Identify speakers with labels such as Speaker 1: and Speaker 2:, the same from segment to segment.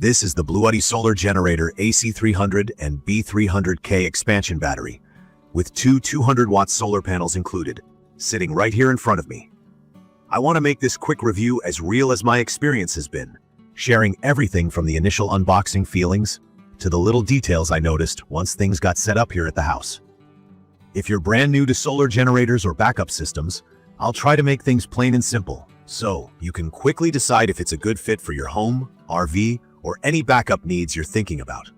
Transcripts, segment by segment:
Speaker 1: This is the BLUETTI Solar Generator AC300 and B300K expansion battery, with two 200-watt solar panels included, sitting right here in front of me. I want to make this quick review as real as my experience has been, sharing everything from the initial unboxing feelings to the little details I noticed once things got set up here at the house. If you're brand new to solar generators or backup systems, I'll try to make things plain and simple, so you can quickly decide if it's a good fit for your home, RV, or any backup needs you're thinking about.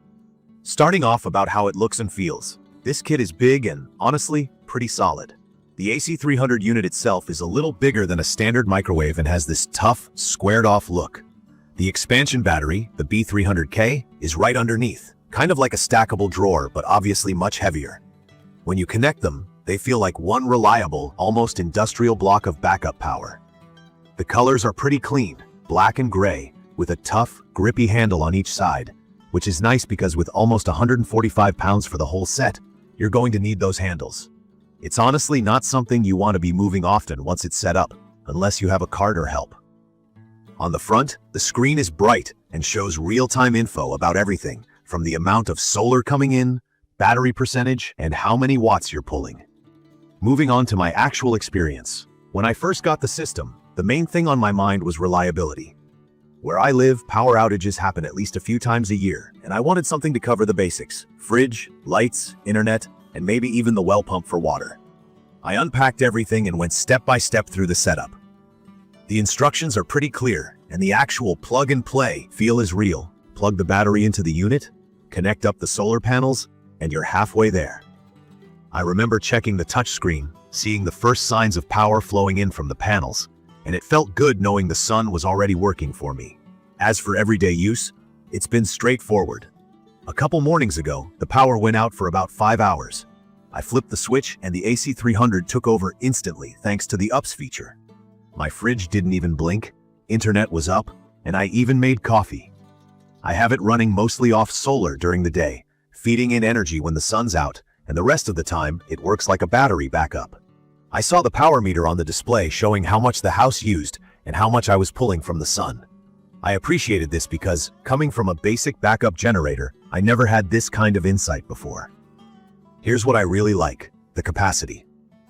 Speaker 1: Starting off about how it looks and feels. This kit is big and, honestly, pretty solid. The AC300 unit itself is a little bigger than a standard microwave and has this tough, squared-off look. The expansion battery, the B300K, is right underneath, kind of like a stackable drawer, but obviously much heavier. When you connect them, they feel like one reliable, almost industrial block of backup power. The colors are pretty clean, black and gray, with a tough, grippy handle on each side, which is nice because with almost 145 pounds for the whole set, you're going to need those handles. It's honestly not something you want to be moving often once it's set up, unless you have a cart or help. On the front, the screen is bright and shows real-time info about everything, from the amount of solar coming in, battery percentage, and how many watts you're pulling. Moving on to my actual experience. When I first got the system, the main thing on my mind was reliability. Where I live, power outages happen at least a few times a year, and I wanted something to cover the basics: fridge, lights, internet, and maybe even the well pump for water. I unpacked everything and went step by step through the setup. The instructions are pretty clear, and the actual plug-and-play feel is real. Plug the battery into the unit, connect up the solar panels, and you're halfway there. I remember checking the touchscreen, seeing the first signs of power flowing in from the panels, and it felt good knowing the sun was already working for me. As for everyday use, it's been straightforward. A couple mornings ago, the power went out for about 5 hours. I flipped the switch and the AC300 took over instantly thanks to the UPS feature. My fridge didn't even blink, internet was up, and I even made coffee. I have it running mostly off solar during the day, feeding in energy when the sun's out, and the rest of the time, it works like a battery backup. I saw the power meter on the display showing how much the house used and how much I was pulling from the sun. I appreciated this because, coming from a basic backup generator, I never had this kind of insight before. Here's what I really like: the capacity.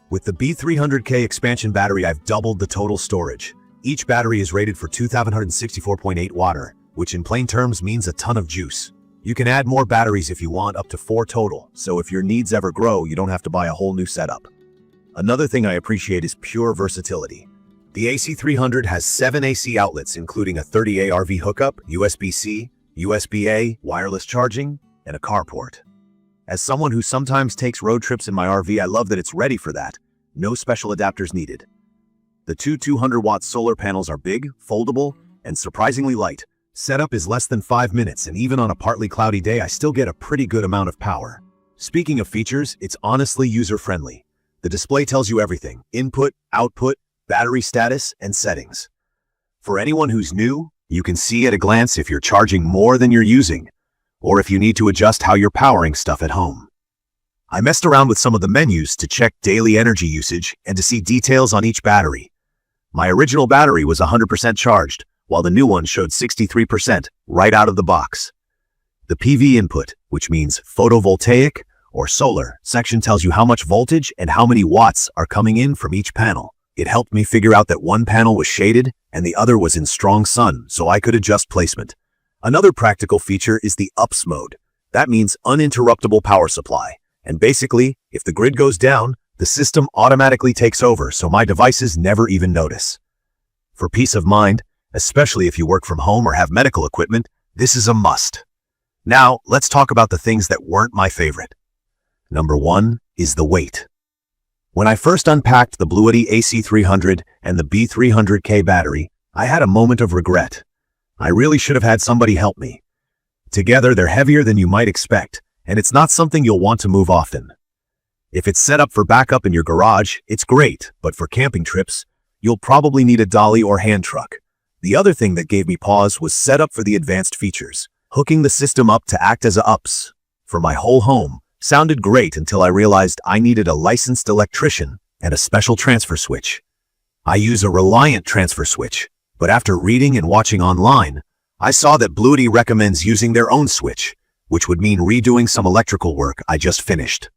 Speaker 1: With the B300K expansion battery, I've doubled the total storage. Each battery is rated for 2,764.8 watt, which in plain terms means a ton of juice. You can add more batteries if you want, up to 4 total, so if your needs ever grow, you don't have to buy a whole new setup. Another thing I appreciate is pure versatility. The AC300 has 7 AC outlets, including a 30A RV hookup, USB-C, USB-A, wireless charging, and a carport. As someone who sometimes takes road trips in my RV, I love that it's ready for that. No special adapters needed. The two 200-watt solar panels are big, foldable, and surprisingly light. Setup is less than 5 minutes, and even on a partly cloudy day, I still get a pretty good amount of power. Speaking of features, it's honestly user-friendly. The display tells you everything: input, output, battery status, and settings. For anyone who's new, you can see at a glance if you're charging more than you're using, or if you need to adjust how you're powering stuff at home. I messed around with some of the menus to check daily energy usage and to see details on each battery. My original battery was 100% charged, while the new one showed 63% right out of the box. The PV input, which means photovoltaic or solar, section tells you how much voltage and how many watts are coming in from each panel. It helped me figure out that one panel was shaded and the other was in strong sun, so I could adjust placement. Another practical feature is the UPS mode. That means uninterruptible power supply. And basically, if the grid goes down, the system automatically takes over, so my devices never even notice. For peace of mind, especially if you work from home or have medical equipment, this is a must. Now, let's talk about the things that weren't my favorite. Number 1 is the weight. When I first unpacked the BLUETTI AC300 and the B300K battery, I had a moment of regret. I really should have had somebody help me. Together, they're heavier than you might expect, and it's not something you'll want to move often. If it's set up for backup in your garage, it's great, but for camping trips, you'll probably need a dolly or hand truck. The other thing that gave me pause was set up for the advanced features. Hooking the system up to act as a UPS for my whole home sounded great until I realized I needed a licensed electrician and a special transfer switch. I use a Reliant transfer switch, but after reading and watching online, I saw that BLUETTI recommends using their own switch, which would mean redoing some electrical work I just finished.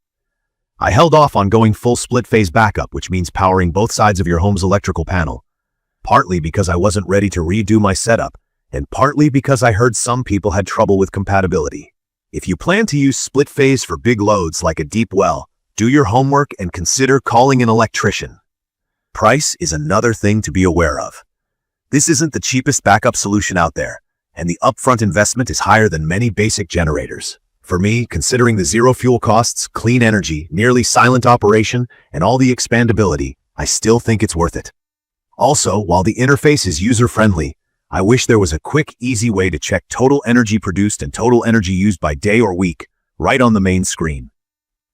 Speaker 1: I held off on going full split-phase backup, which means powering both sides of your home's electrical panel, partly because I wasn't ready to redo my setup, and partly because I heard some people had trouble with compatibility. If you plan to use split-phase for big loads like a deep well, do your homework and consider calling an electrician. Price is another thing to be aware of. This isn't the cheapest backup solution out there, and the upfront investment is higher than many basic generators. For me, considering the zero fuel costs, clean energy, nearly silent operation, and all the expandability, I still think it's worth it. Also, while the interface is user-friendly, I wish there was a quick, easy way to check total energy produced and total energy used by day or week, right on the main screen.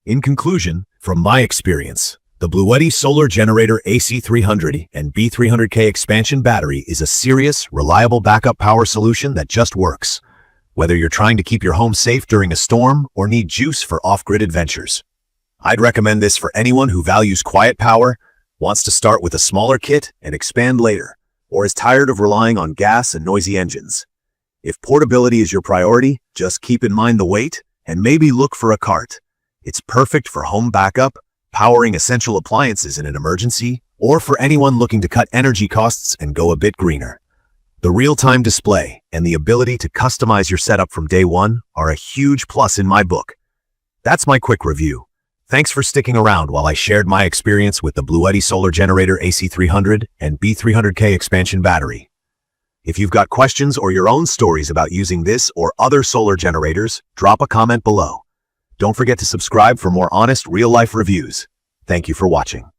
Speaker 1: In conclusion, from my experience, the BLUETTI Solar Generator AC300 and B300K expansion battery is a serious, reliable backup power solution that just works, whether you're trying to keep your home safe during a storm or need juice for off-grid adventures. I'd recommend this for anyone who values quiet power, wants to start with a smaller kit and expand later, or is tired of relying on gas and noisy engines. If portability is your priority, just keep in mind the weight and maybe look for a cart. It's perfect for home backup, powering essential appliances in an emergency, or for anyone looking to cut energy costs and go a bit greener. The real-time display and the ability to customize your setup from day one are a huge plus in my book. That's my quick review. Thanks for sticking around while I shared my experience with the BLUETTI Solar Generator AC300 and B300K expansion battery. If you've got questions or your own stories about using this or other solar generators, drop a comment below. Don't forget to subscribe for more honest, real-life reviews. Thank you for watching.